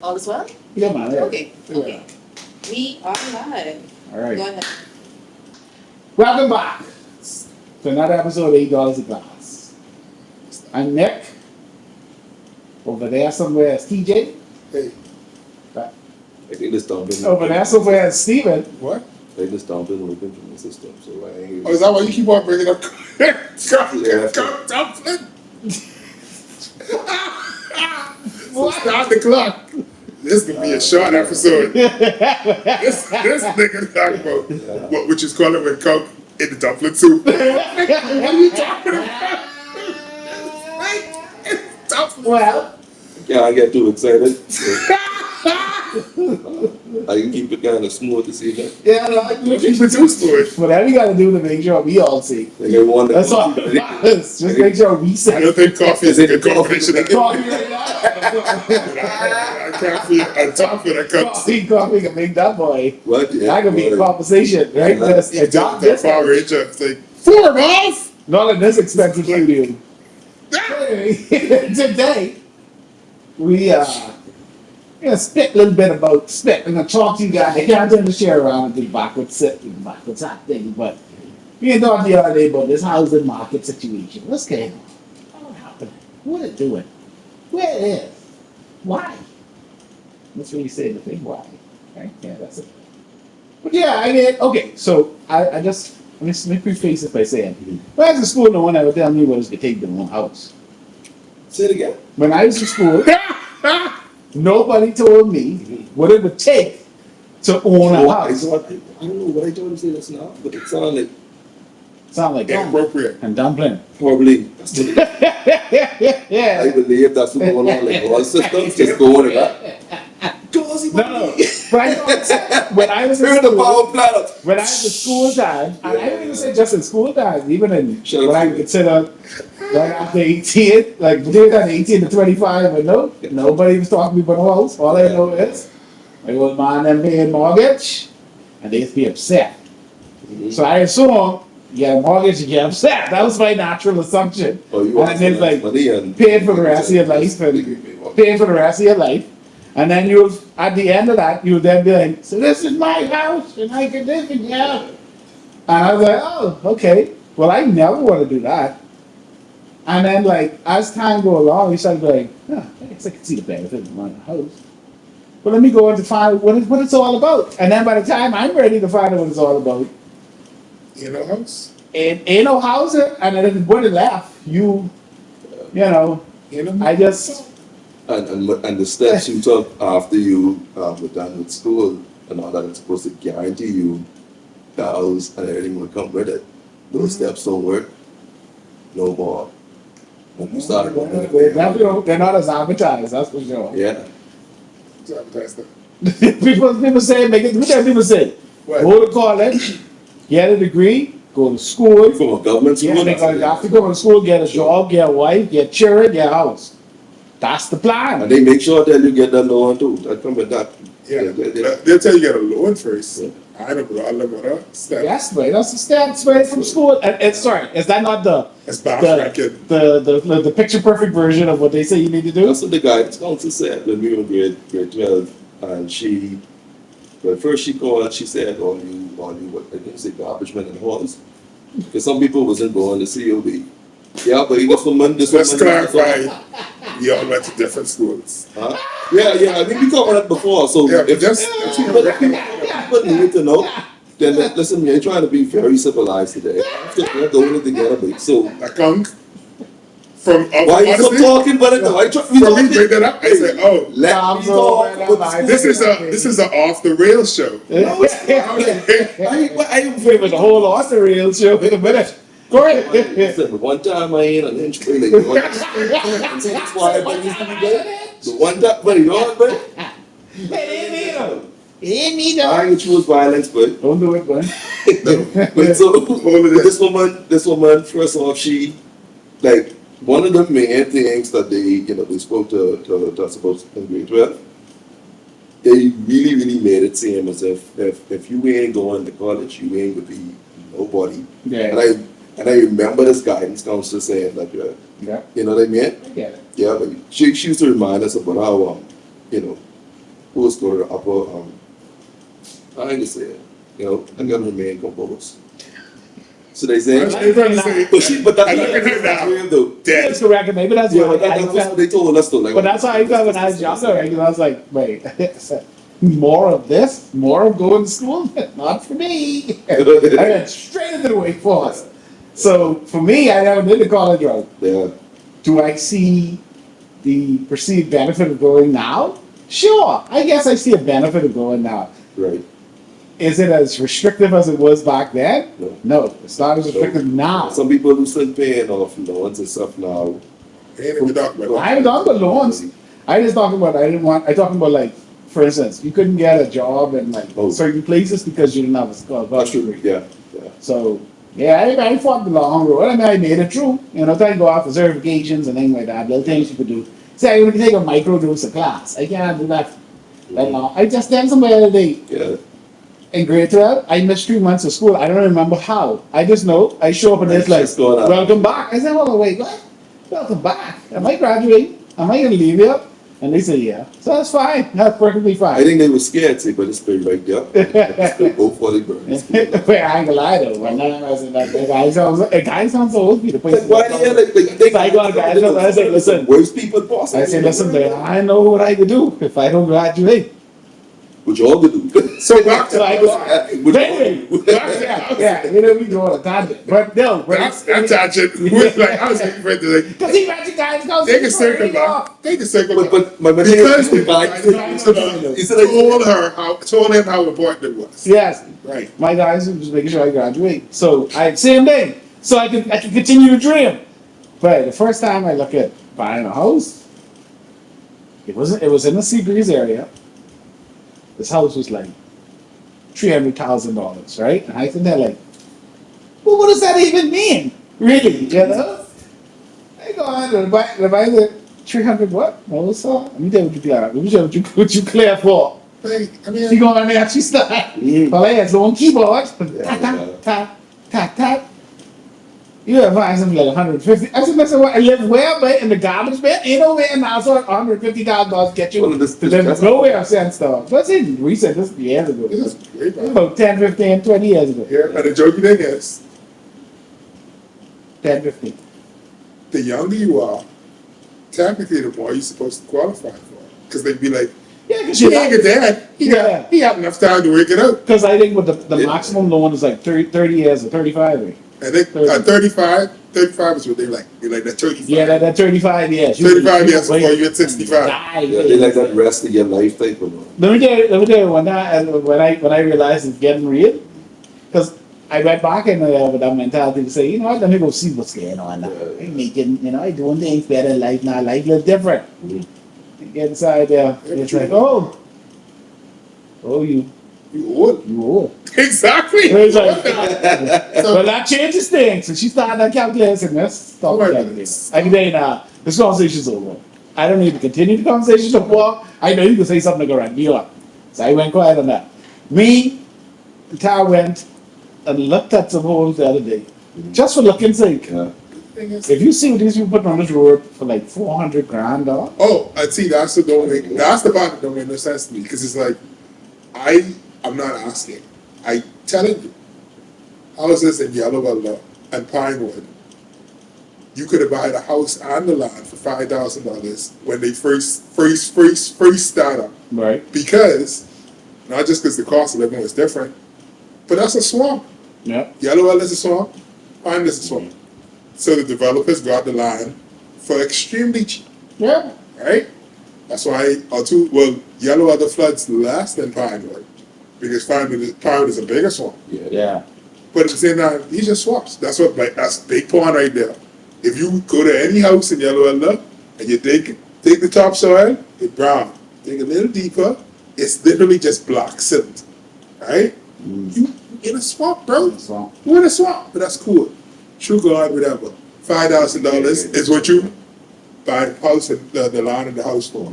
All is well? Yeah, man. Yeah. Okay. Okay. We are live. All right. Go ahead. Welcome back to another episode of $8 a glass. I'm Nick. Over there somewhere is TJ. Hey, I think this time been Over there somewhere is Steven. what? I think this time been working from the system, so I ain't. Oh, is that why you keep on bringing up Yeah. dumpling? So start the clock. This is gonna be a short episode. This nigga talking about what which is called it with coke in the dumpling soup. What are you talking about? Right? It's dumpling. Well, Yeah, I get too excited. So I can keep it kind of smooth this evening. yeah, like, Keep it too smooth. whatever you gotta do to make sure we all see. Like I want That's all it matters. Just make sure we I see. don't think coffee is a good combination. Coffee right now. Coffee on top of the cups. Coffee can make that boy. What? Yeah, That could be a boy. conversation, right? Yeah. That's a The job Power Ranger. It's like 4 off. Not in this expensive studio. Today, we spit a little bit about spit. I'm gonna talk to you guys. I can't turn the chair around and do backwards sit and backwards that thing, but we ain't talking the other day about this housing market situation. What's going on? What happened? What it doing? Where it is? Why? That's what you say the thing. Why? Right? Yeah, that's it. But yeah, I mean, okay. So I just let me preface it by saying, when I was in school, no one ever tell me what was to take their own house. Say it again. When I was in school, nobody told me what it would take to own a I house. thought, I don't know what I told him to say this now, but it sounded like Sound like Inappropriate. and dumpling. probably. That's what I Yeah. believe that's what's going on. Like all systems just going like that. Josie, No. But I know when I was in turn the school, power plant up. when I was in school time, and I don't even say just in school time, even in Shut what up. I consider like after 18, like between that 18 to 25, but no, nobody was talking to me about a house. All I know is my old man them paying mortgage, and they'd be upset. So I assume you get a mortgage, you get upset. That was my natural assumption. Oh, you And then like money and paying for the rest of your life and paying for the rest of your life. And then you, at the end of that, you would then be like, so this is my house, and I can live in here. And I was like, oh, okay. Well, I never want to do that. And then, like, as time go along, you start going, huh, I guess I can see the benefit of buying a house. But let me go on to find out what it's all about. And then by the time I'm ready to find out what it's all about, In a house. ain't no housing. And then if it would have left, you know, In a I just... And the steps you took after you were done with school and all that is supposed to guarantee you the house and everything will come with it. Those steps don't work no more. When you start going They're not as advertised, that's for sure. yeah. It's advertised that. people say, make it, what people say? What? Go to college, get a degree, go to school. From a government school. Yeah, because after go to school, get a job, get a wife, get children, get a house. That's the plan. And they make sure that you get that loan too. That come with that. Yeah. They- They'll tell you get a loan first. I don't know. I don't know that. Step. Yes, right. That's the steps right from school. And sorry, is that not the It's backtracking. the picture perfect version of what they say you need to do? That's what the guidance council said when we were in grade 12. And well, first she called, she said, all you, what, I think say garbage men and horns. Because some people wasn't going to COB. Yeah, but this woman, Let's clarify. We all went to different schools. Huh? Yeah, I think we covered that before. So Yeah, but if just people need to know, then listen, you're trying to be very civilized today. We're going together, but so a kung from why you honestly, keep talking about it though? I try, we from me talking. bring that up. I said, oh, Let me talk about the school. this is an off the rails show. No, it's not. I It was a whole lot of real show in a minute. Go ahead. Listen, but one time I ain't an inch away. Like, that's why everybody used to be there. The one time, but you know what, man? I ain't choose violence, but Don't do it, man. but so but this woman, first off, she like one of the main things that they spoke to us about in grade 12. They really made it seem as if you ain't going to college, you ain't gonna be nobody. Yeah. And I remember this guidance counselor saying that, Yeah. you know what I mean? I get it. Yeah, but she used to remind us about how, who's going to upper, I ain't gonna say it, you know, I gotta remain composed. So they say, I'm trying to say, but that's I look at her now. real though. Dead. That's correct. Maybe that's Yeah, why but that's I what felt. they told us though. Like, But that's how I felt when I was younger. Right? 'Cause I was like, wait, more of this, more of going to school, not for me. I went straight into the workforce. So for me, I never did the college route. Yeah, Do I see the perceived benefit of going now? Sure, I guess I see a benefit of going now. right. Is it as restrictive as it was back then? No. No, it's not as restrictive now. Some people who still paying off loans and stuff now. Ain't even talking about I ain't talking about loans. I just talking about I talking about like, for instance, you couldn't get a job in like Oh. certain places because you didn't have a school. That's true. Yeah, yeah. So yeah, I fought the long road. I mean, I made it through. You know, trying to go off for certifications and things like that. Little things you could do. Say, I can take a micro dose of class. I can't do that that long. I just did somewhere the other day Yeah. in grade 12. I missed 3 months of school. I don't remember how. I just know I show up and it's like, Just going up. welcome back. I said, hold on, wait, what? Welcome back. Am I graduating? Am I going to leave here? And they said, yeah. So that's fine. That's perfectly I fine. think they were scared to, but it's been right there. Go for the burns. Wait, I ain't gonna lie though. When I said that, the guy sounds so old. The place. Like, why the hell, like, I got guys up, I say, listen. Worst people possible. I said, listen, man, I know what I could do if I don't graduate. What y'all could do. So back to So I go, What anyway, yeah, you know, we go on a tangent. But no, but that's tangent. Like I was waiting for it to like because he got you guys go. they can circle back. They can circle back. But my Because the guy, he said, like, told him how important it was. Yes, Right. my guys were just making sure I graduate. So I same thing. So I can continue to dream. But the first time I look at buying a house, it was in the Seabreeze area. This house was like $300,000, right? And I think they're like, well, what does that even mean? Really, you know? I go on to buy the 300 what? No, so let me tell you what you clear. Let me tell you what you clear for. Like, I mean, She go on there, she start. Well, I had long keyboard. Tap, tap, tap, tap, tap. You ever find something like 150? I said, what? I live where, but in the garbage bin? Ain't nowhere in the house. $150,000 get you Well, this- to live that's- nowhere of sense stuff. That's in recent, this years ago. this is great, man. About 10, 15, 20 years ago. Yeah, and the joking thing is, 10, 15. the younger you are, technically the more you're supposed to qualify for. Because they'd be like, Yeah, because he ain't get that. He got enough time to work it out. Because I think with the Yeah. maximum loan is like 30 years or 35. Right? I think 35 is what they like. They like that 35. Yeah, that 35 years. 35 years before you're at 65. Die. yeah, they like that rest of your life type of. Let me tell you when I realized it's getting real, because I went back in with that mentality to say, you know what, let me go see what's going on now. Yeah. I'm making, I doing things better in life now. Life a little different. Mhm. You get inside there, it's like, oh, you You old. old. Exactly. It's like, So- well, that changes things. So she started that calculation. Let's stop Oh my calculating. goodness. I can tell you now, this conversation's over. I don't need to continue the conversation no more. I know you can say something to go right me up. So I went quiet on that. Me, the car went and looked at some holes the other day. Just for looking sake. Yeah. Thing is- If you see what these people put on this road for like 400 grand, dog. Oh, I see. That's the part that don't make no sense to me because it's like I'm not asking. I telling you, houses in Yellow and Pinewood, you could have bought a house and the land for $5,000 when they first start up. Right. Because not just because the cost of living was different, but that's a swamp. Yep. Yellow is a swamp, Pine is a swamp. So the developers got the land for extremely cheap. Yeah. Right? That's why Yellow Other floods less than Pinewood. Because Pinewood is a bigger swamp. Yeah. Yeah. But at the same time, these are swamps. That's big pond right there. If you go to any house in Yellow Other and you dig the topsoil, it's brown. Dig a little deeper, it's literally just black silt. Right? You in a swamp, bro. Swamp. You're in a swamp, but that's cool. True God, whatever. $5,000 is what you buy the house and the land in the house for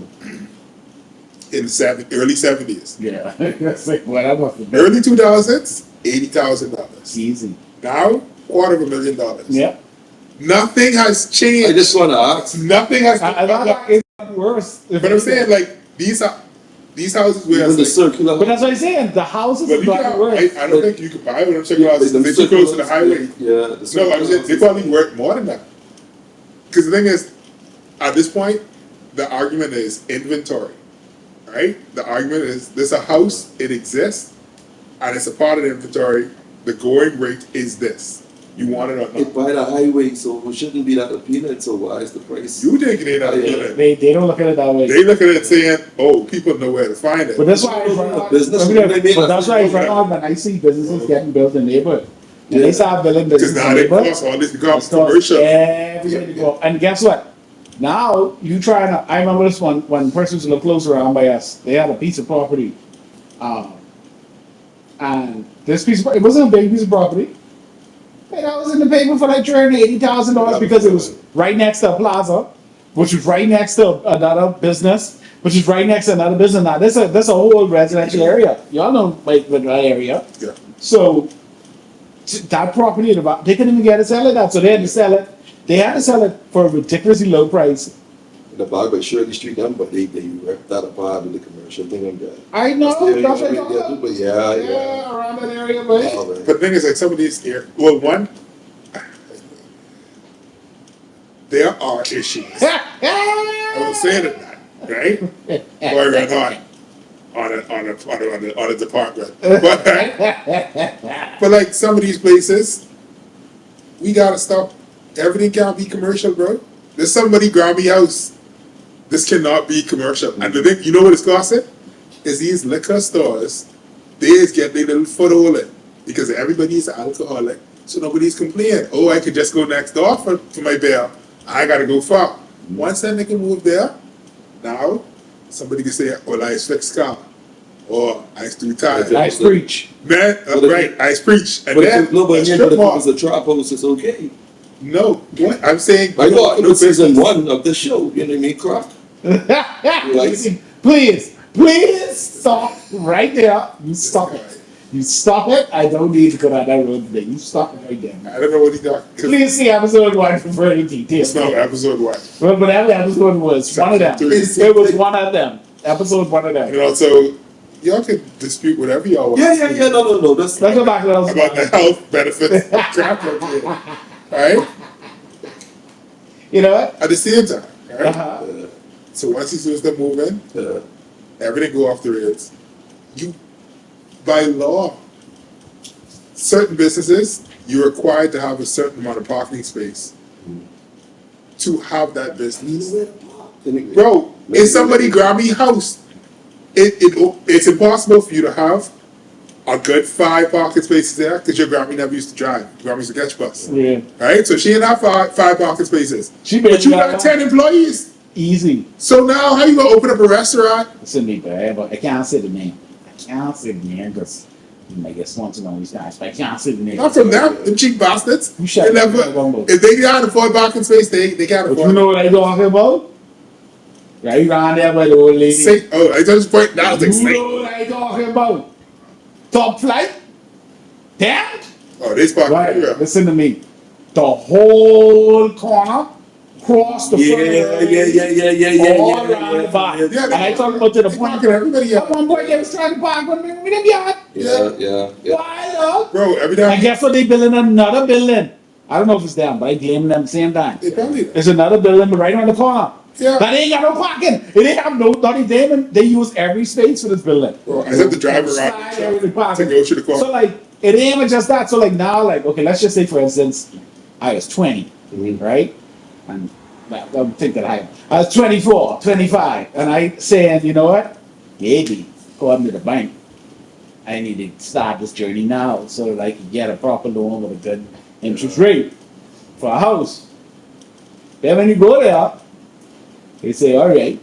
in the early 70s. Yeah. That's like, whatever. Early 2000s, $80,000. Easy. Now, $250,000. Yep. Nothing has changed. I just want to ask. Nothing has. I thought it's worse. But I'm saying, like, these are these houses where Even the it's like, circular. But that's what I'm saying. The houses but is you not can, worth. I don't think you can buy one of them circular houses. Like They're them too close to the circular- highway. Yeah. No, I'm saying they probably worth more than that. Because the thing is, at this point, the argument is inventory, right? The argument is there's a house, it exists, and it's a part of the inventory. The going rate is this. You want it or It not? by the highway, so it shouldn't be that appealing. So why is the price? You think it ain't that Yeah. appealing. They don't look at it that way. They look at it saying, oh, people know where to find it. But that's why Business, but that's why when I see businesses getting built in the neighborhood, when they start building Because businesses now in the they neighborhood, cost all this become it's cost commercial. everything to go. And guess what? Now you trying to. I remember this one person was a little closer around by us. They had a piece of property, and this piece of it wasn't a big piece of property. And I was in the paper for like $380,000 because it was right next to a plaza, which was right next to another business, which is right next to another business. Now this a whole residential area. Y'all know like the area. Yeah. So that property, they couldn't even get to sell it that, so they had to sell it. They had to sell it for a ridiculously low price. The bar by Shirley Street, them, but they ripped that apart with the commercial thing on that. I know, that's what I'm talking about. But yeah. Around that area, but All right. But the thing is, like some of these here, well, one, there are issues. I was saying it that, right? Boy ran hot on a department. But like some of these places, we gotta stop. Everything can't be commercial, bro. There's somebody Grammy house. This cannot be commercial. And the thing, you know what it's costing? Is these liquor stores, they just get their little foothold in. Because everybody's an alcoholic. So nobody's complaining. Oh, I could just go next door for my beer. I gotta go far. Once that nigga move there, now somebody can say, well, I fix car. Or I used to retire. nice preach. Man, right, I preach. And But then if nobody a here, strip but if it mall. was a trap house, it's okay. No, what? I'm saying I know, no season business. 1 of the show, you know what I mean? Crack. Please stop right there. You stop it. You stop it. I don't need to go down that road today. You stop it right there. I don't know what he got. Please see episode 1 for further details. It's not episode 1. But whatever episode was, one of them. It was one of them. Episode one of them. You know, so y'all can dispute whatever y'all want. Yeah, no. That's Let's go back to those. About the health benefits of crap located. Alright? You know what? At the same time, right? Uh-huh. So once he starts to move in, everything go off the rails. You, by law, certain businesses, you're required to have a certain amount of parking space to have that business. Bro, in somebody Grammy house, it's impossible for you to have a good 5 parking spaces there because your Grammy never used to drive. Grammy's a catch bus. Yeah. Right? So she didn't have 5 parking spaces. She But you barely got got 10 employees. Easy. So now how you gonna open up a restaurant? Listen to me, but I can't say the name. I can't say the name because you might get sponsored on these guys, but I can't say the name. Not from them cheap bastards. You shut They up. never, if they can't afford parking space, they can't But afford you know what I talking about? Right around there by the old lady. Say, oh, I just point now. I was like, You say, know what I talking about? Top flight? Damn! oh, this parking Right, area. listen to me. The whole corner, across the front, all around the back. Yeah, And I talking about to the They point. parking everybody At up. one point, they was trying to park with me in the yard. Yeah. Why, up? Bro, every And time guess what? They building another building. I don't know if it's them, but I blame them at the same time. they probably There's another building right around the corner. Yeah. That ain't got no parking. It ain't have no dirty damn. They use every space for this building. Bro, I have to drive around Slide the everything truck to parking. go through the corner. So like, it ain't even just that. So like now, like, okay, let's just say for instance, I was 20, right? And well, don't think that I was 24, 25, and I saying, you know what? Maybe go up to the bank. I need to start this journey now so that I can get a proper loan with a good interest rate for a house. Then when you go there, they say, all right,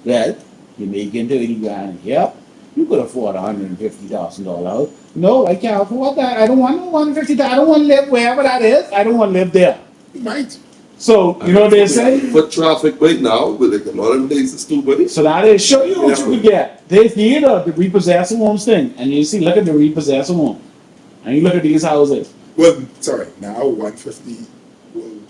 well, you're making 30 grand. Yep, you could afford $150,000 house. No, I can't afford that. I don't want no $150,000. I don't want to live wherever that is. I don't want to live there. You might. So, you know what they say? Foot traffic right now, with like a lot of places too, buddy. So now they show you what you could get. They need the repossessed homes thing. And you see, look at the repossessed home. And you look at these houses. Well, sorry, now 150 will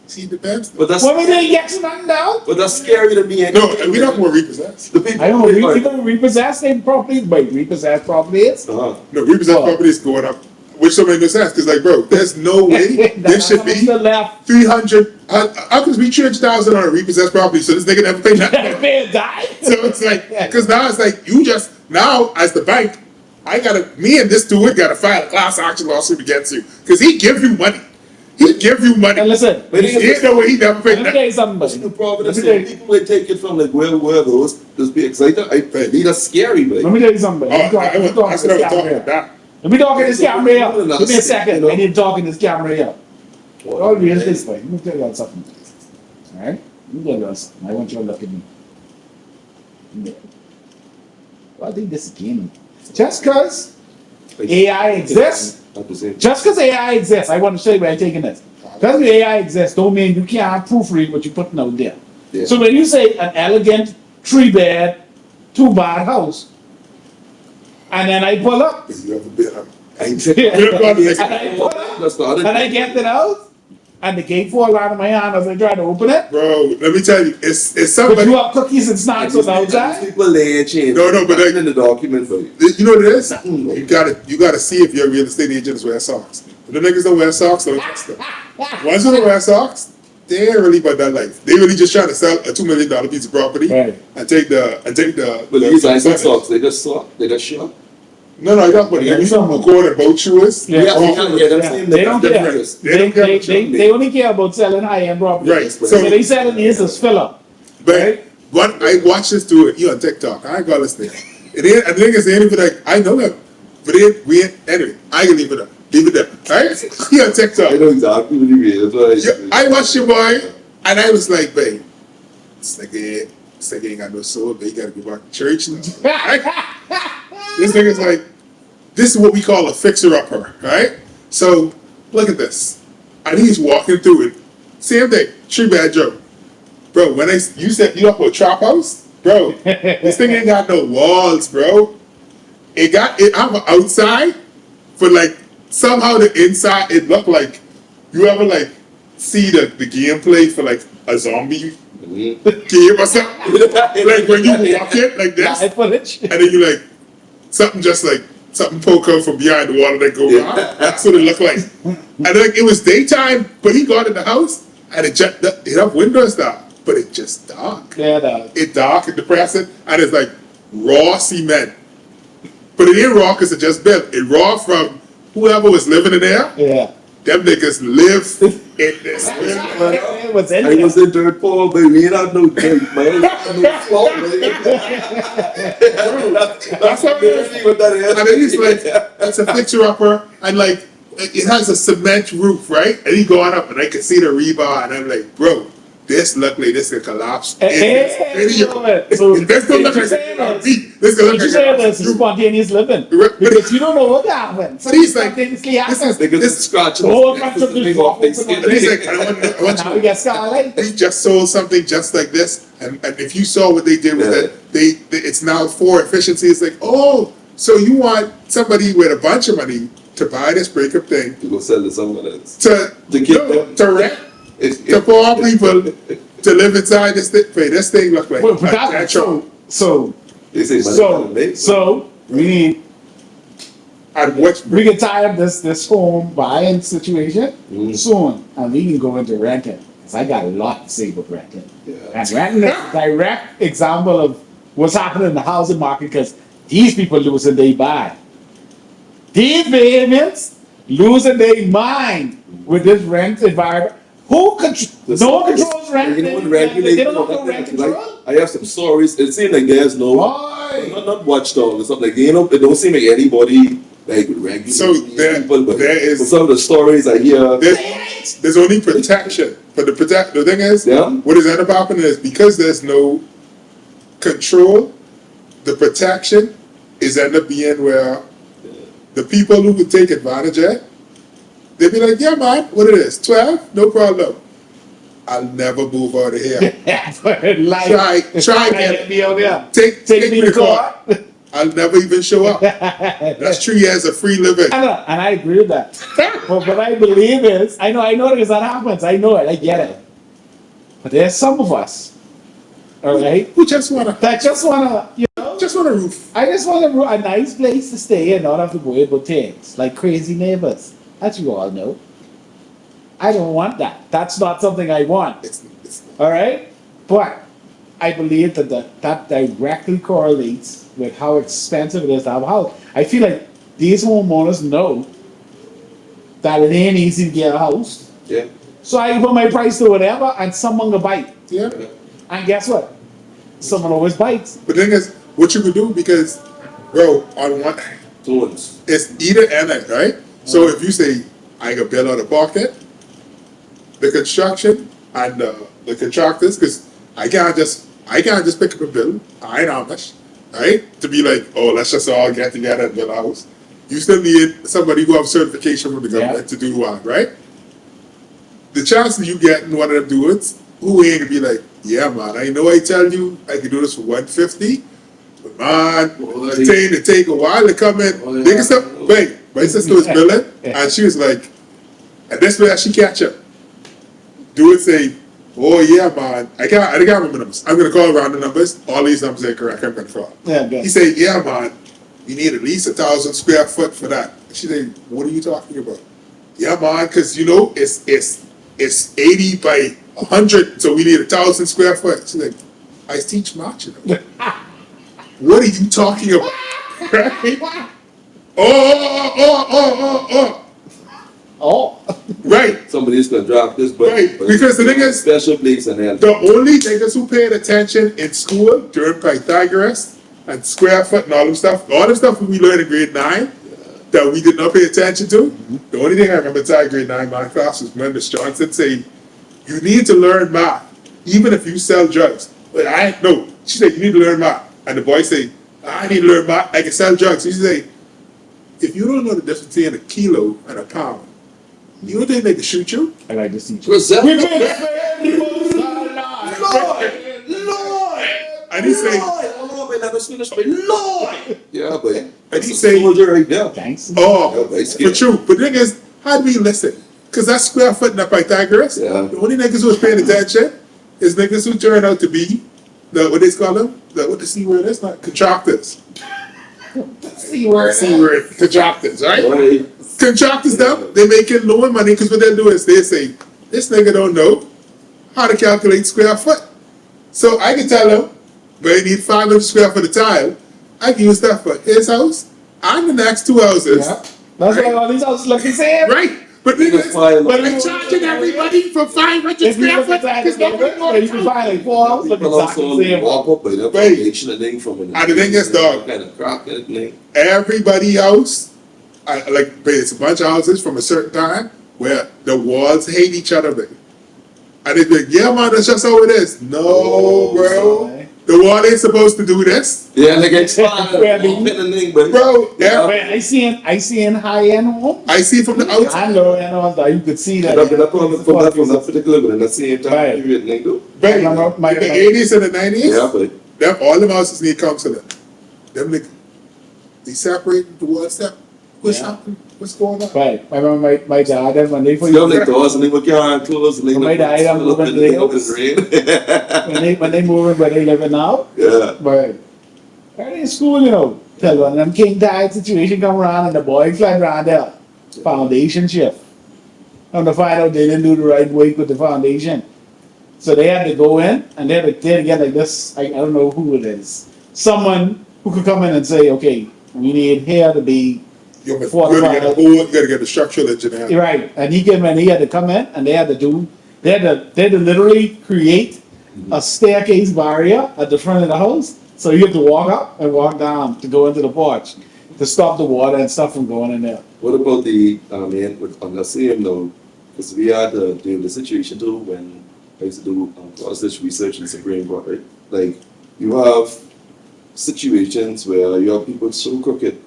See, it depends. But that's What we didn't get you nothing down? but that's scary to me. No, we don't want repossessed. The people I don't know, who people repossess their properties, but repossessed properties. uh-huh. No, repossessed What? property is going up, which don't make no sense. Because, like, bro, there's no way there should be Still left. 300. How could we 300,000 on a repossessed property? So this nigga never paid nothing. Pay a dime. So it's like, because now it's like you just now as the bank, me and this dude gotta file a class action lawsuit against you because he give you money. He give you money. And listen, He ain't no way he never paid let me nothing. tell you something, But the buddy. problem is Let me tell you- people would take it from like where those just be excited. I think that's scary, Let man. me tell you something, buddy. Oh, I said I was talking about that. Let me talk in this camera here. Give me a second. You know? I need to talk in this camera here. All real this way. Let me tell you something. Alright? Let me tell you something. I want you to look at me. Well, I think this is gaming. Just because AI exists, Not the same. just because AI exists, I want to show you where I'm taking this. Just because AI exists, don't mean you can't proofread what you're putting out there. Yeah. So when you say an elegant 3-bed, 2-bath house, and then I pull up, You have a bit of I ain't saying and I pull up, that's the other and I get it out, and the gate fall out of my hand as I try to open it. bro. Let me tell you, it's But somebody. you have cookies and snacks on the outside. People laying chains. No, but Nothing in the document for you. You know what it is? You gotta see if your real estate agents wear socks. If the niggas don't wear socks, don't trust them. Once they don't wear socks, they ain't really about that life. They really just trying to sell a $2 million piece of property Right. and take the But these nice percentage. socks, they just suck. They just shut. No, I got money. You know who go on a boat shoes? Yeah. They don't care. different. They don't care what you They only care about selling high-end property. Right. So So, they selling this as filler. but what I watched this do it. You on TikTok? I ain't got this thing. I think it's ain't even like I know him, but we ain't anyway. I can leave it up. Leave it there. Right? He on TikTok. I know exactly what you mean. That's why Yeah, I watched your boy, and I was like, babe, this nigga ain't got no soul, but he gotta go back to church now. Right? This nigga's like, this is what we call a fixer-upper, right? So, look at this. And he's walking through it. Same day, 3-bed Joe. Bro, you said you up for a trap house? Bro, this thing ain't got no walls, bro. I'm outside, but like, somehow the inside, it looked like, you ever like, see the gameplay for like a zombie game or something? Like when you walk it like this, Live footage. and then you like something poke out from behind the wall and then go out. That's what it looked like. And like it was daytime, but he got in the house and it have windows down, but it just dark. Yeah, dog. It dark and depressing, and it's like raw cement. But it ain't raw because it just built. It raw from whoever was living in there. Yeah. Them niggas live in this. It was in I there. was in dirt poor, but we ain't have no dirt, man. No fault, man. That's how it is. What that is. And then he's like, it's a fixer-upper, and like, it has a cement roof, right? And he going up, and I can see the rebar, and I'm like, bro, this look like this could collapse in this video. So This don't look what you like saying it's is- This what look you saying like is spontaneous living. But Because you don't know what happened. But he's like, Spontaneously this happens. Because This- it's scratching. Oh, I'm sure there's off their open skin. one. He's like, I want Now you we got Scarlet. They just sold something just like this, and if you saw what they did with Yeah. it, it's now for efficiency. It's like, oh, so you want somebody with a bunch of money to buy this breakup thing To go sell to someone else. to keep them. to rent to poor people to live inside this thing. Wait, this thing look like Well, a but that, natural. so, They say money. so we need, And what we can tie up this home buying situation soon, and we can go into renting. Cause I got a lot to say about renting. Yeah. And renting is a direct example of what's happening in the housing market because these people losing their buy. These vehements losing their mind with this rent environment. No one controls rent. You know what They regulate? don't have no rent control. Like, I have some stories. It seems like there's no, Why? not watchdog or something. Like, you know, it don't seem like anybody like would regulate So these there- people. But there is- for some of the stories I hear, there's only protection, but the thing is, Yeah. what is end up happening is because there's no control, the protection is end up being where the people who would take advantage of it, they'd be like, yeah, man, what it is, 12, no problem. I'll never move out of here. Try Try again. me out there. Take Take me to court. I'll never even show up. That's 3 years of free living. I know, and I agree with that. But what I believe is, I know because that happens. I know it. I get it. But there's some of us, all right, Who just wanna that just wanna, just want a roof. I just want a nice place to stay and not have to worry about things like crazy neighbors. That you all know. I don't want that. That's not something I want. It's All right, but I believe that directly correlates with how expensive it is to have a house. I feel like these homeowners know that it ain't easy to get a house, Yeah. so I put my price to whatever, and someone will bite. yeah. And guess what? Someone always bites. But the thing is, what you could do, because bro, on one Tones. it's either and it, right? So if you say I got bill out of pocket, the construction and the contractors, because I can't just pick up a bill. I ain't Amish, right? To be like, oh, let's just all get together and build a house. You still need somebody who have certification from the government to do one, right? The chance of you getting one of them dudes who ain't gonna be like, yeah, man, I know I tell you I can do this for $150, but man, it take a while to come in. They can stop. Wait, my sister was billing, and she was like, and this way she catch up. Do it say, oh yeah, man, I can't remember numbers. I'm gonna call around the numbers. All these numbers are correct. I'm gonna call. Yeah, good. He said, yeah, man, you need at least 1,000 square foot for that. She said, what are you talking about? Yeah, man, because you know it's 80 by 100, so we need 1,000 square foot. She's like, I teach math, you know. What are you talking about? Right? Oh. Oh, Right. Somebody's gonna drop this, but Right, because the thing is, special place and then the only niggas who paid attention in school during Pythagoras and square foot and all them stuff we learned in grade 9 that we did not pay attention to. The only thing I remember inside grade 9 math class was when Miss Johnson say, you need to learn math, even if you sell drugs. But she said, you need to learn math. And the boy say, I need to learn math, I can sell drugs. She say, if you don't know the difference between a kilo and a pound, you don't think they can shoot you? I like to see. present. Lord. And he say, Lord. Yeah, but and he say, soldier right there. Thanks. oh, Yeah, it's for true. But the thing is, how do we listen? Because that's square foot in the Pythagoras. Yeah. The only niggas who was paying attention is niggas who turn out to be what they call them? What the C word is? Not contractors. C word. C word. Contractors, right? Right. Contractors, them, they making lower money because what they do is they say, this nigga don't know how to calculate square foot. So I can tell him, but he need 500 square foot of tile. I can use that for his house and the next 2 houses. Yeah. That's why all these houses look the same. Right. But niggas, But I'm charging everybody for 500 If you square look foot inside because the nobody neighborhood, you can knows. find like 4 houses look People exactly also the same. walk up with a Right. foundation and thing from And the thing is, dog, kind of crap kind of thing. Everybody else, but it's a bunch of houses from a certain time where the walls hate each other, baby. And they be like, yeah, man, that's just how it is. No, bro. sorry. The wall ain't supposed to do this. Yeah, like expand Yeah, and thing, but Bro, yeah. Wait, I seen high-end homes. I see from the outside. I know, you could see that. from that particular but in the same time Right. period thing though. Baby, My- in the 80s and the 90s, Yeah, but all them houses need counseling. Them niggas, they separate the wall step. What's Yeah. happening? What's going on? Right. I remember my dad, and when they put still like doors and they were carrying clothes and they My dad, I'm moving to the hills. rain. when they moving where they living now. Yeah. But early in school, tell one of them king tide situation come around and the boy flying around there. Foundation shift. Come to find out they didn't do the right work with the foundation. So they had to go in and they had to get like this, I don't know who it is. Someone who could come in and say, okay, we need here to be You gotta get the structural engineer. right. And he came in, he had to come in and they had to literally create a staircase barrier at the front of the house. So you have to walk up and walk down to go into the porch to stop the water and stuff from going in there. What about on the same note, because we had to deal with the situation too when I used to do process research in Supreme Court, right? Like, you have situations where you have people so crooked,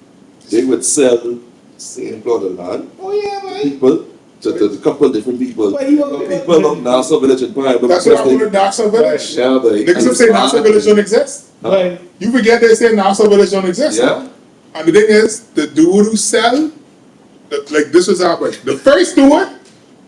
they would sell same plot of land Oh yeah, to man. people to a couple of different people. But you People of Nassau Village and Pine. That's what I want in Nassau Village. Yeah, but Niggas who say Nassau Village don't exist. Like, You forget they say Nassau Village don't exist. Yeah. And the thing is, the dude who sell, like this was how much. The first dude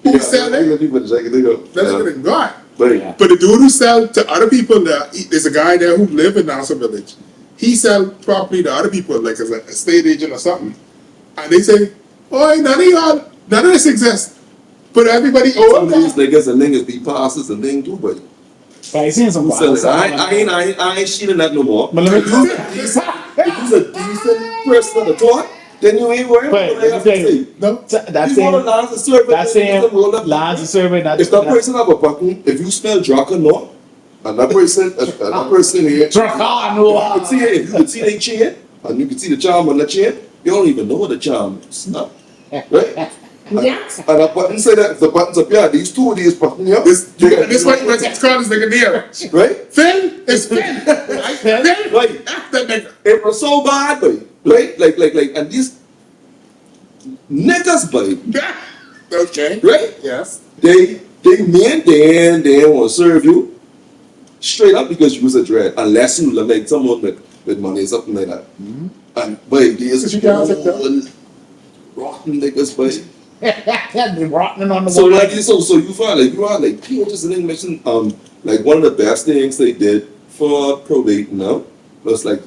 who sell it, that's getting gone. Yeah. But the dude who sell to other people, there's a guy there who live in Nassau Village. He sell property to other people, like as a estate agent or something. And they say, oh, none of this exists. But everybody Some owns of these that. niggas and niggas be passes and thing too, but but I seen some who sell it? wild I ain't shooting that no more. But let me If you's a decent person to talk, then you ain't worried Wait, about what they have let to me tell say. you. No. That's You want saying, a lines of service, that's then you can roll saying, up. lines of survey, not If that person have a button, if you smell drunk or not, and that person here, Dracano. if you could see their chin, and you can see the charm on the chin, you don't even know what the charm is. No? Right? Yes. And that button say that if the button's up here, these two of these buttons here, This what you went to call this nigga near. right? Phil is Phil. Right? Phil? Right. F that nigga. It was so bad, boy. Right? Like, and these niggas, boy, Okay. right? Yes. They want to serve you straight up because you was a dread, unless you look like someone with money or something like that. And boy, these You can't accept that. old, rotten niggas, boy. They're rotting on the So wall. like so you find like you are like pages and information. Like one of the best things they did for probate now was like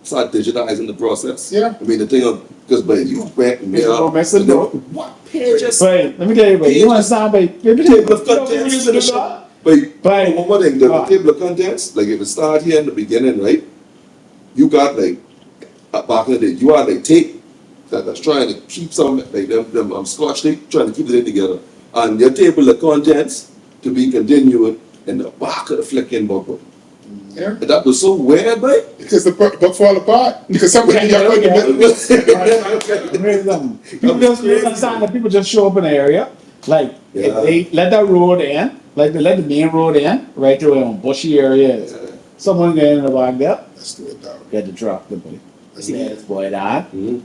start digitizing the process. Yeah. I mean the thing of because but you went and Don't mess it up. what pages? Wait, let me tell you, wait. You understand, wait. Let me tell you, Table of contents. But one more thing, the table of contents, like if it start here in the beginning, right? You got like back in the day, you had like tape that's trying to keep some like them scotch tape, trying to keep it in together. And your table of contents to be continued in the back of the flicking book. Yeah. And that was so weird, right? Because the book fall apart. Because somebody Yeah, got yeah. the People just you understand that people just show up in the area. Like Yeah. if they let that road in, like they let the main road in, right to where bushy area is. Someone get in the back there, Let's do it that way. get the truck, the boy. Let's do Yes, boy, that. Mhm.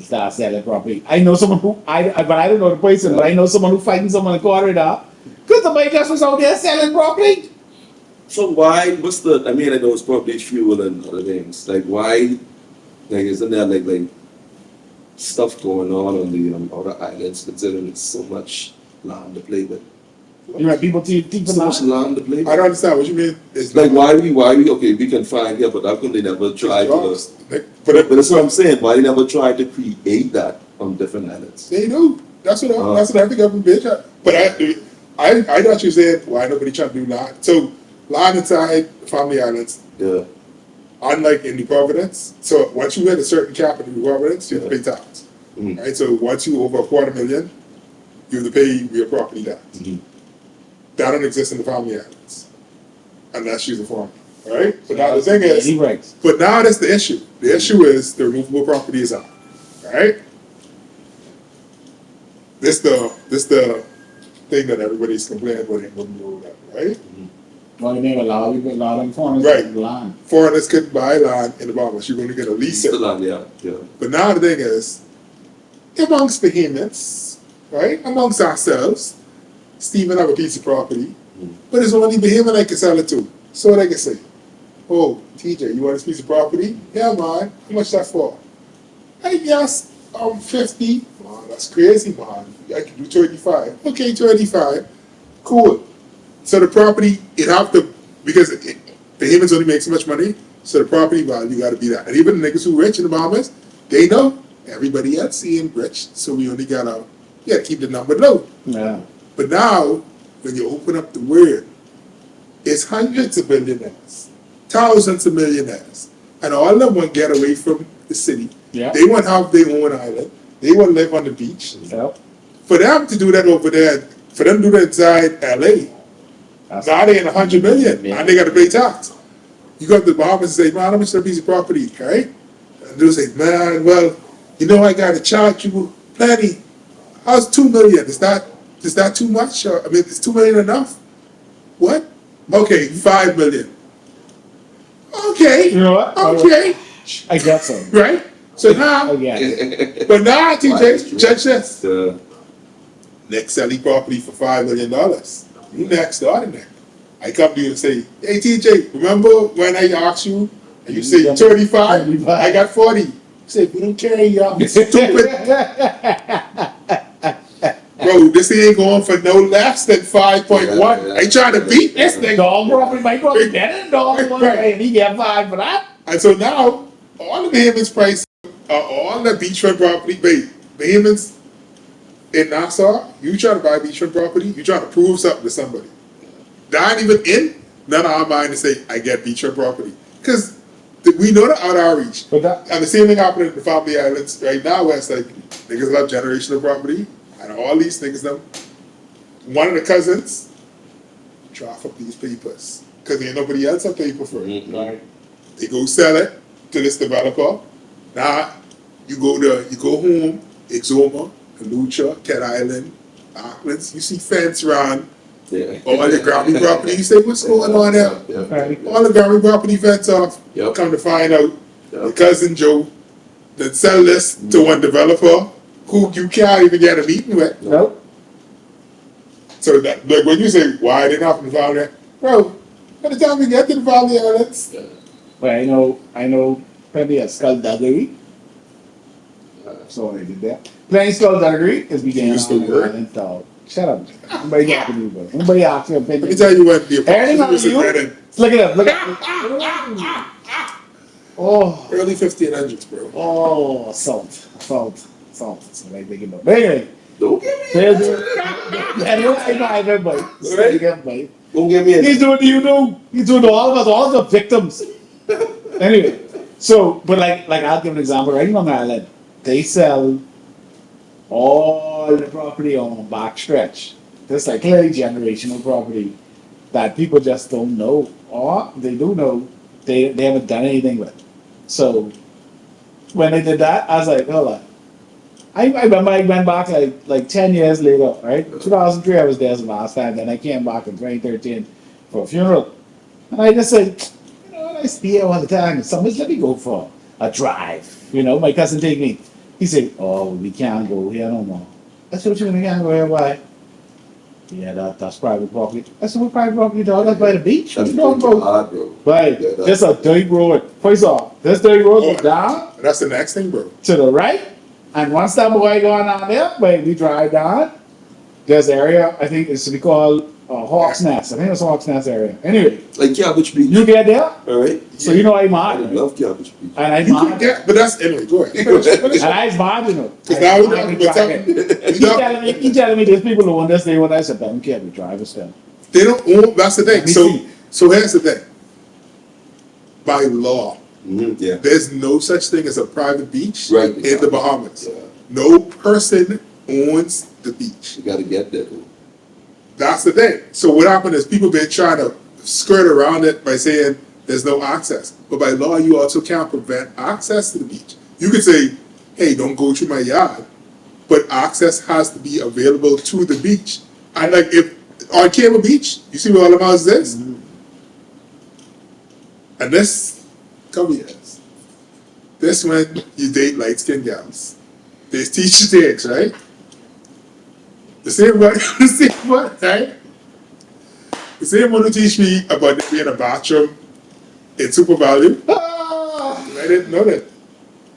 Start selling property. I know someone who but I don't know the person, but I know someone who fighting someone in the corridor. Cause somebody just was out there selling property. So why? What's the? I mean, I know it's probably fuel and other things. Like why? Like isn't there like stuff going on the outer islands? Considering it's so much land to play with. You know, people think So much land to play I with. don't understand what you mean. It's Like why we okay we can find here, but how come they never try to? jobs. But that's what I'm saying. Why they never try to create that on different islands? They do. That's what every government bitch. But I thought you said why nobody trying to do land. So land inside family islands, Yeah. unlike in New Providence. So once you hit a certain cap in New Providence, you have to pay tax. Mhm. Right. So once you over $250,000, you have to pay your property tax. Mhm. That don't exist in the family islands unless you're a foreigner. Right. But now the thing is, he breaks. but now that's the issue. The issue is the removable property is out. Right? This the thing that everybody's complaining about in removable land, right? Well, you mean a lot of them foreigners Right. in the line. Foreigners couldn't buy land in the Bahamas. You're going to get a lease The it. land, yeah. But now the thing is, amongst Bahamians, right? Amongst ourselves, Stephen have a piece of property, but it's only Bahamian I can sell it to. So they can say, oh, TJ, you want this piece of property? Yeah, man. How much that for? I guess 50. Man, that's crazy, man. I can do 25. Okay, 25. Cool. So the property, it have to, because Bahamians only make so much money, so the property value got to be that. And even the niggas who rich in the Bahamas, they know everybody else seeing rich, so we only got to keep the number low. Yeah. But now, when you open up the word, it's hundreds of billionaires, thousands of millionaires, and all of them want to get away from the city. Yeah. They want to have their own island. They want to live on the beach. Yep. For them to do that over there, for them to do that inside LA, now they in 100 million, Yeah. and they got to pay tax. You go to the Bahamas and say, man, how much is that piece of property, right? And they'll say, man, well, I got to charge you plenty. How's 2 million? Is that too much? Or, is 2 million enough? What? Okay, 5 million. Okay. You know what? Okay. I guess so. Right? So now, I guess. but now, TJ, judge this. Nick sell the property for $5 million. You next door to Nick. I come to you and say, hey TJ, remember when I asked you and you say 35? I got 40. You say, we don't carry y'all. Stupid. Bro, this thing ain't going for no less than 5.1. I trying to beat this thing. Dog property might go be better than dog one, and he get 5 for that. And so now, all the Bahamians price, all the beachfront property, Bahamians in Nassau, you try to buy beachfront property, you try to prove something to somebody. That ain't even in none of our mind to say, I get beachfront property. Because we know the out our reach. But that, And the same thing happening in the Family Islands right now, where it's like, niggas love generational property, and all these niggas, them, one of the cousins, draft up these papers. Because ain't nobody else have paper for it. right. They go sell it to this developer. Now you go home, Exoma, Lucha, Cat Island, Auckland. You see fence around all the Grammy property. You say, what's going on there? Right. All the Grammy property fence off. Yep. Come to find out, your cousin Joe that sell this to one developer who you can't even get a meeting with. Nope. So that, like when you say, why they not from the Valley? Bro, by the time we get to the Valley Islands, But I know plenty of skullduggery. So I did that. Plenty of skullduggery is beginning Used to on work. and so shut up. Nobody talking to you, bro. Nobody asking your let me opinion. tell you what the Everything on approximate you. was Look it up. Look at Oh, early 1500s, bro. oh, salt. That's what I think about. But anyway, Don't get me. there's I know everybody. Everybody. Don't get me. He's doing you know. He's doing to all of us, all the victims. Anyway, so but like I'll give an example. Right in Long Island, they sell all the property on back stretch. That's like clearly generational property that people just don't know, or they do know they haven't done anything with. So when they did that, I was like, hold on. I remember I went back like 10 years later, right? 2003 I was there the last time, then I came back in 2013 for a funeral. And I just said, you know, I stay here all the time. Somebody's let me go for a drive. You know, my cousin take me. He said, oh, we can't go here no more. I said, what you mean we can't go here? Why? Yeah, that's private property. I said, what private property, dog? That's by the beach. What That's you talking about? hard, bro. Right. Yeah, that's- There's a dirt road. First off, this dirt road Oh. goes down That's the next thing, bro. to the right. And once that boy going down there, but we drive down, there's an area, I think it's to be called Hawk's Nest. I think it's Hawk's Nest area. Anyway, Like Cabbage Beach. you get there, Alright? so you know I'm I margin. love Cabbage Beach. And I'm You could margin. get, but that's anyway. Go ahead. And I'm marginal. Because now we're talking about He telling me there's people who want this, they want that. I said, I don't care if you drive us down. they don't own. That's the thing. Let me So, see. so here's the thing. By law, Yeah. there's no such thing as a private beach Right. in the Bahamas. Yeah. No person owns the beach. You gotta get that. That's the thing. So what happened is people been trying to skirt around it by saying there's no access. But by law, you also can't prevent access to the beach. You could say, hey, don't go through my yard. But access has to be available to the beach. And like if on Cable Beach, you see where all the houses is? And this, come years. This when you date light skinned gals. There's teacher takes, right? The same one, right? The same one who teach me about there being a bathroom in Super Value. I didn't know that.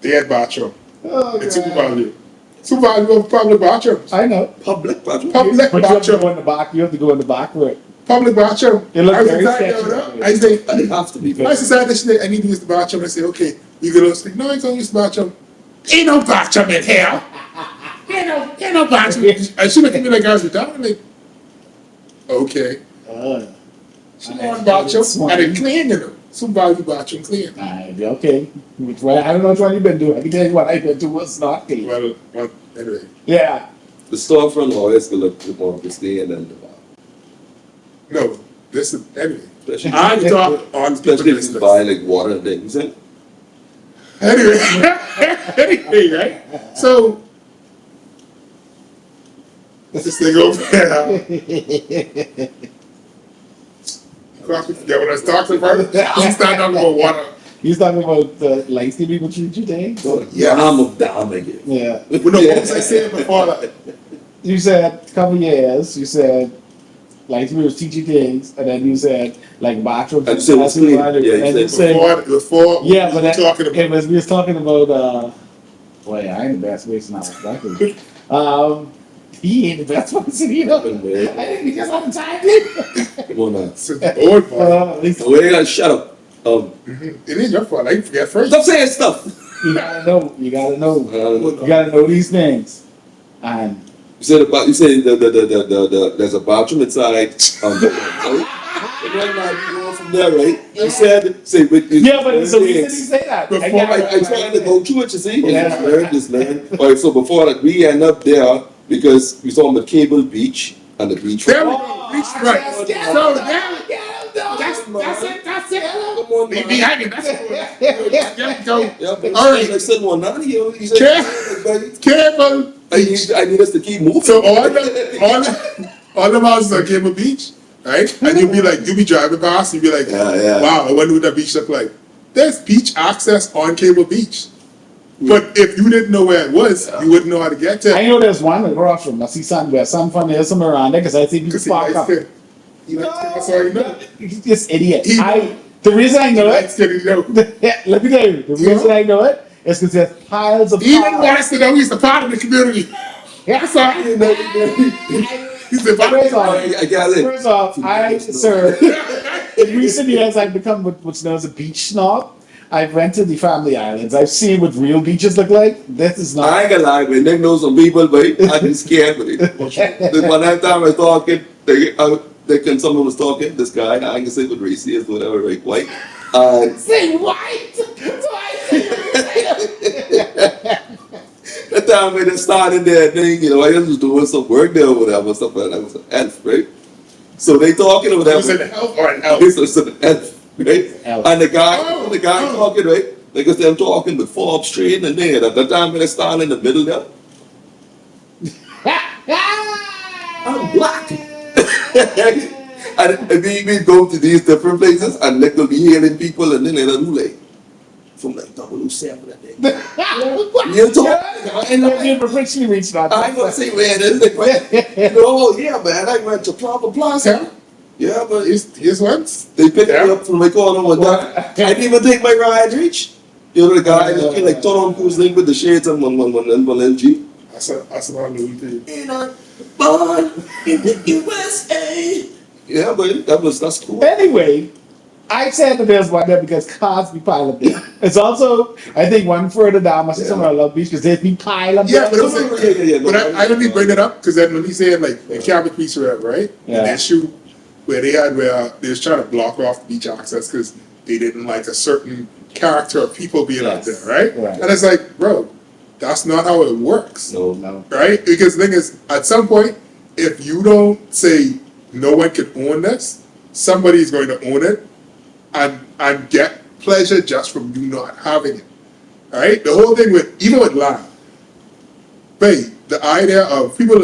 They had bathroom in Super Value. Super Value of public bathrooms. I know. Public bathroom. Public But you have to bathroom. go in the back. You have to go in the back with it. Public bathroom. It looks I was very inside sketchy. there, I say, It has to be. I decided that I need to use the bathroom. I say, okay, you go to no, I can't use the bathroom. Ain't no bathroom in here. Ain't no bathroom. And she looked at me like I was retarded. Like, okay. She won bathroom and it clean, you know. Some value bathroom clean. Okay. Which way? I don't know which one you've been doing. I can tell you what I've been doing was not clean. Well, anyway. Yeah. The storefront always gonna look more pristine than the bar. No, this is, anyway. Especially, I talk on especially if you business. buy like water things. Eh? Anyway, anyway, right? So, this thing over here. I forget what I was talking about. She started talking about water. He's talking about the lighty people treat you today? Yeah, I'm a damn again. Yeah. Well, no, what was I saying before that? you said a couple years. You said like we was teaching things, and then you said like bathroom. And so it's clean. Yeah, and you said Before yeah, but we were talking about it was we was talking about. Boy, I ain't the best person now. Exactly. He ain't the best person either. I think we just on time. Come on now. since the old boy. At least So we ain't gotta shut up. It ain't your fault. I forget first. Stop saying stuff. you gotta know. You gotta know. You You gotta know these things. And said about you said the there's a bathroom inside. Right? And then now you go from there, right? You said say with yeah, but so we didn't say that. Before I tried to go through it, you see. Yeah. Just learn. All right, so before that, we end up there because we saw the Cable Beach and the beach. There we go. Oh, Reach I right. just So get now, it. that's it. Come on, We man. behind it. That's it. There we go. Yeah, but All right. I said one now. He said, Care- Cable I need us to keep moving. So all the houses are Cable Beach, right? And you'll be driving past, and you'll be like, Yeah. wow, I wonder what that beach look like. There's beach access on Cable Beach. But if you didn't know where it was, you wouldn't know how to get there. I know there's one across from. I see some where some fun there's some around there because I see people Because he park likes up. to. He likes to. That's all you know. He's just idiot. He- The reason I He know likes it, to, you know. let me tell you, the reason I know it is because there's piles of He didn't want cars. us to know he's a part of the community. That's all. He's a part of First off, the I got it. First off, sir, in recent years I've become what's known as a beach snob. I've went to the family islands. I've seen what real beaches look like. This is I not. ain't gonna lie, man. They know some people, but I get scared with it. The one time I was talking, someone was talking, this guy, I can say what race he is, whatever, right, white. Say white. That time when they started that thing, I was doing some work there or whatever, stuff like that. I was an elf, right? So they talking or whatever. Was it an elf or an elf? It's an elf, right? Elf. And the guy talking, right? Like I said, I'm talking with Forbes Street and then at the time when they started in the middle there, I'm black. And we go to these different places and they will be healing people and then they'll do like, from like 007 that day. You talk? And then richly reached out. I ain't gonna say where it is. Yeah, man, I went to Proper Plaza. Yeah, but Here's once. they picked me up from my corner one time. I didn't even think my ride reached. The guy looking like Tom Cruise link with the shades and one LG. That's not a new thing. And I'm born in the USA. Yeah, but that's cool. Anyway, I said that there's one there because cars be piled up there. It's also, I think, one further down. I see somewhere I love beach because there's be piled up Yeah, there. but I only bring it up because then when he said like in Cabot Beach or whatever, right? Yeah. And that shoot where they was trying to block off beach access because they didn't like a certain character of people being out there, right? Right. And it's like, bro, that's not how it works. No. Right? Because the thing is, at some point, if you don't say no one can own this, somebody's going to own it and get pleasure just from you not having it. Alright? The whole thing even with land, babe, the idea of people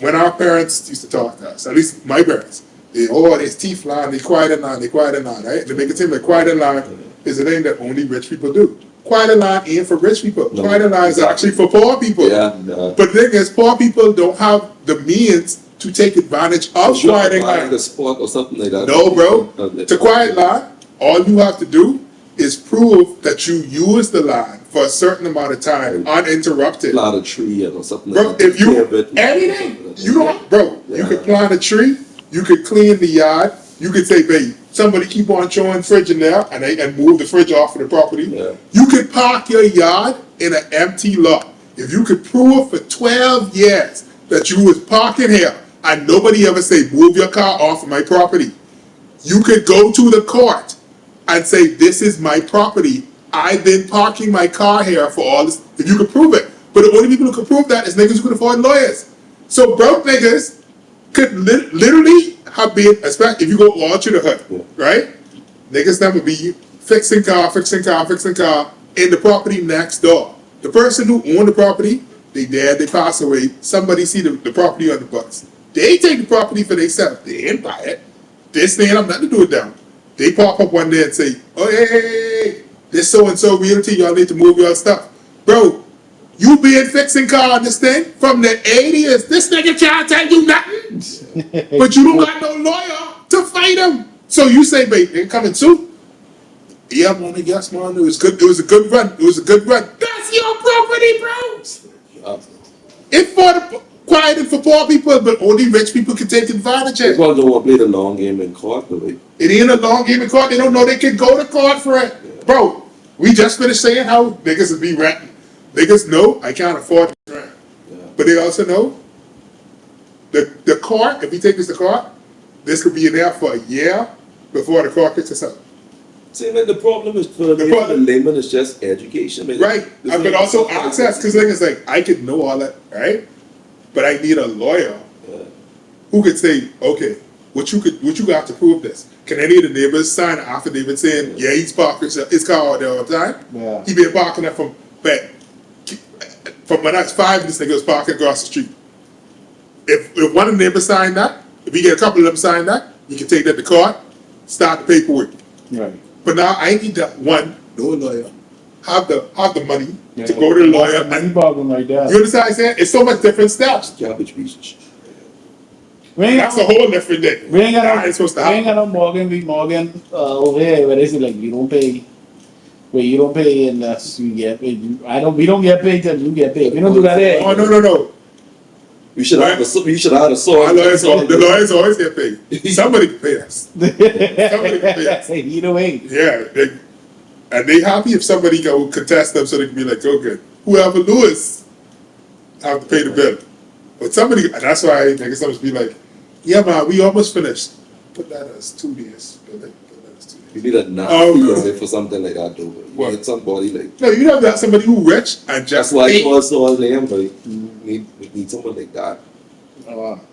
when our parents used to talk to us, at least my parents, there's teeth land, they quiet and land, right? They make it seem like quiet and land is a thing that only rich people do. Quiet and land ain't for rich people. No, quiet and land is actually for poor people. Yeah. But the thing is, poor people don't have the means to take advantage of quiet and Like land. a sport or something like that. No, bro. To quiet land, all you have to do is prove that you use the land for a certain amount of time uninterrupted. Plant a tree or something Bro, like that. if you Yeah, but- anything, you don't, bro. You Yeah. could plant a tree, you could clean the yard, you could say, babe, somebody keep on showing fridge in there and move the fridge off of the property. Yeah. You could park your yard in an empty lot. If you could prove for 12 years that you was parking here and nobody ever say, move your car off of my property, you could go to the court and say, this is my property. I've been parking my car here for all this. If you could prove it. But the only people who could prove that is niggas who could afford lawyers. So broke niggas could literally have been, especially if you go all to the hood, right? Niggas that would be fixing car in the property next door. The person who owned the property, they dead, they pass away. Somebody see the property on the books. They take the property for themselves. They didn't buy it. This thing have nothing to do with them. They pop up one day and say, oh, hey, this so-and-so realty, y'all need to move your stuff. Bro, You been fixing car on this thing from the 80s. This nigga can't tell you nothing. But you don't got no lawyer to fight him. So you say, babe, they coming too? Yeah, man, I guess, man, it was good. It was a good run. It was a good run. That's your property, bro. It's for the quiet and for poor people, but only rich people can take advantage of it. People don't want to play the long game in court, though. It ain't a long game in court. They don't know they can go to court for it. Yeah. Bro, we just finished saying how niggas would be renting. Niggas know I can't afford to rent. Yeah. But they also know the court, if we take this to court, this could be in there for a year before the court kicks us out. See, man, the problem is for the layman is just education, man. Right. But also access, because niggas like, I could know all that, right? But I need a lawyer who could say, okay, what you got to prove this? Can any of the neighbors sign an affidavit saying, yeah, he's parking his car out there all the time? Yeah. He been parking there from when I was 5, this nigga was parking across the street. If one of the neighbors signed that, if you get a couple of them sign that, you can take that to court, start the paperwork. Right. But now I need that one, no lawyer, have the money Yeah. to go to the lawyer. Money And, problem like that. you understand what I'm saying? It's so much different steps. Garbage pieces. We ain't That's a got, whole different thing. we ain't got That no, ain't supposed to we ain't happen. got no Morgan v. Morgan over here where they say like you don't pay, where you don't pay unless you get paid. We don't get paid till you get paid. We don't do that here. Oh, no. You should have a sword. The lawyers always get paid. Somebody can pay us. Somebody can pay us. Either way. Yeah. And they happy if somebody go contest them so they can be like, oh, good. Whoever lose, have to pay the bill. But somebody, and that's why niggas sometimes be like, yeah, man, we almost finished. Put that as 2 days. Put that as 2 days. You need a knife for something like that, though. You What? need somebody like. No, you have that somebody who rich and just That's why pay. I call all them, but we need someone like that.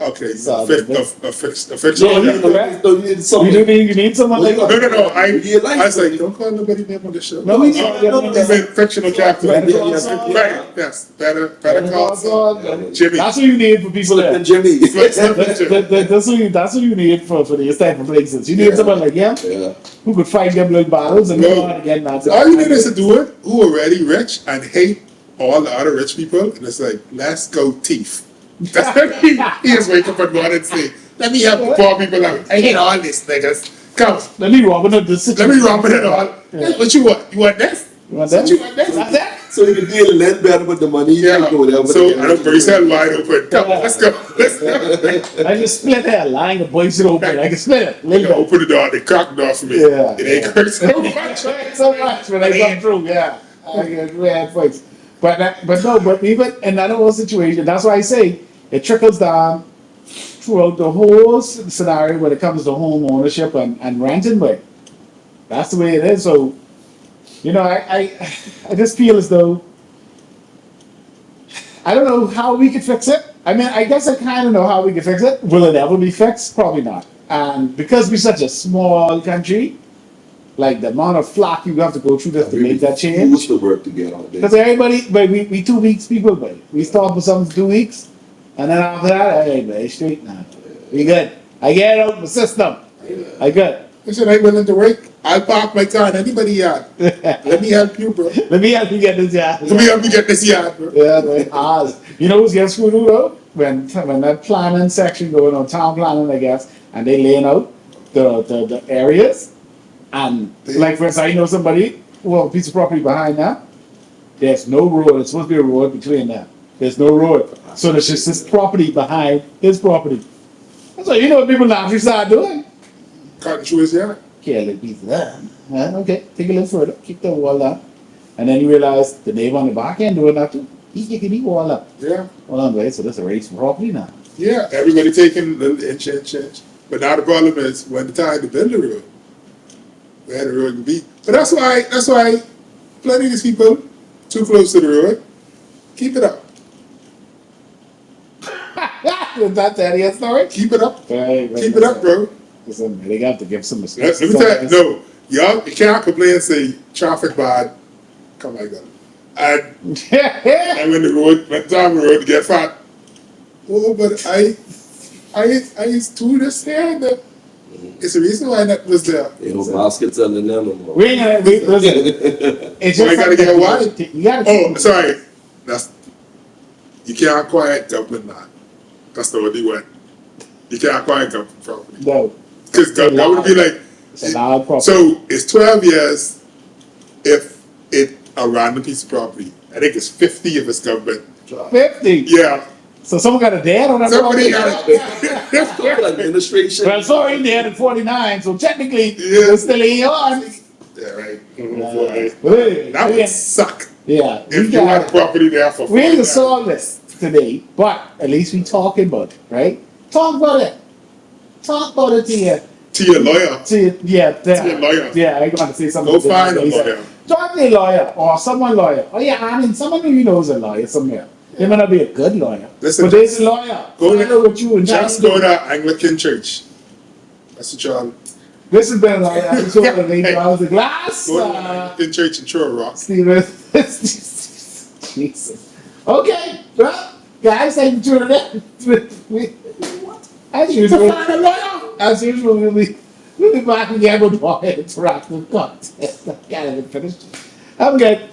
Okay, So, a fiction. Yeah, No, you need someone. You need someone like No. I Yeah, like- was like, don't call nobody name on the show. No, we He can't. said fictional character. Better Call Yes, Saul. right. Yes, better call Saul. Jimmy. That's what you need for people Slip that. and Jimmy. That's what you need for these type of places. You need someone like him Yeah. who could fight them little battles and go on again. All you need is to do it who already rich and hate all the other rich people, and it's like, let's go thief. That's what he just wake up and want and say, let me help the poor people out. I hate all these niggas. Come, Let me rob another situation. let me romp it all. That's what you want? You want this? You want That's that? what you want this? That's that? So you can deal a little better with the money. You Yeah. can go there. So I don't brace that wide open. Come, let's go. Let's go. I just split that line, the boys it open. I can split it. They Little bit. open the door, they crack the door for me. Yeah. It ain't hurt so much. So much when I come through, yeah. I get bad fights. But even in that whole situation, that's why I say it trickles down throughout the whole scenario when it comes to home ownership and renting, but that's the way it is. So, I just feel as though I don't know how we could fix it. I mean, I guess I kind of know how we could fix it. Will it ever be fixed? Probably not. And because we're such a small country, like the amount of flack you have to go through just to make that change. Who's to work to get on Because this? everybody, but we 2 weeks people, but we start with something 2 weeks, and then after that, hey, man, straight now. We good. I get it out of the system. I good. Listen, I ain't willing to wait. I'll park my car in anybody's yard. Let me help you, bro. Let me help you get this yard. Let me help you get this yard, bro. Yeah, man. Ours. You know who's getting screwed though? When that planning section going on, town planning, I guess, and they laying out the areas, and like for instance, I know somebody who have a piece of property behind that. There's no road. It's supposed to be a road between them. There's no road. So there's just this property behind his property. So you know what people naturally start doing? Cutting through his yard. Okay, let piece of that. Okay, take a little further, kick the wall down. And then you realize the neighbor on the back end doing that too. He's kicking the wall up. Yeah. Hold on, wait, so that's a race property now. Yeah, everybody taking little inch. But now the problem is when the time to build the road, where the road can be. But that's why plenty of these people too close to the road. Keep it up. Is that Daddy's story? Keep it up. Right, Keep it up, bro. Listen, they got to give some Let respect. me tell you, no, y'all, you can't complain and say traffic bad. Come like that. And when the time the road get fat, oh, but I used to this here and that. It's the reason why that was there. You know, baskets selling them no more. we ain't gonna, listen, it's So I just gotta get a wide. You gotta Oh, sorry. That's you can't acquire government land. That's the only one. You can't acquire government property. No. Because government would be like, It's a loud property. so it's 12 years if it a random piece of property. I think it's 50 if it's government. 50. Yeah. So someone got a dad on that Somebody property? got Administration. Well, sorry, they had in 49, so technically, Yeah. it's still in yours. Yeah, right. Hey, That would suck yeah, we if you had got, property there for we ain't 49. solve this today, but at least we talking about it, right? Talk about it. Talk about it To your lawyer. to your lawyer. Yeah, I want to say something. Go find a He said, lawyer. talk to a lawyer or someone lawyer. Oh yeah, I mean, someone who you know is a lawyer somewhere. They may not be a good lawyer, Listen, but there's a lawyer. go I know what you and Just Johnny go do. to Anglican Church. That's what y'all. This has been another episode of Lady House of Glass. Go to Anglican Church and throw a rock. Steven. Jesus. Okay, well, guys, thank you for tuning in. As usual, as usual, we'll be back again with more interactive content. I can't even finish. Have a good.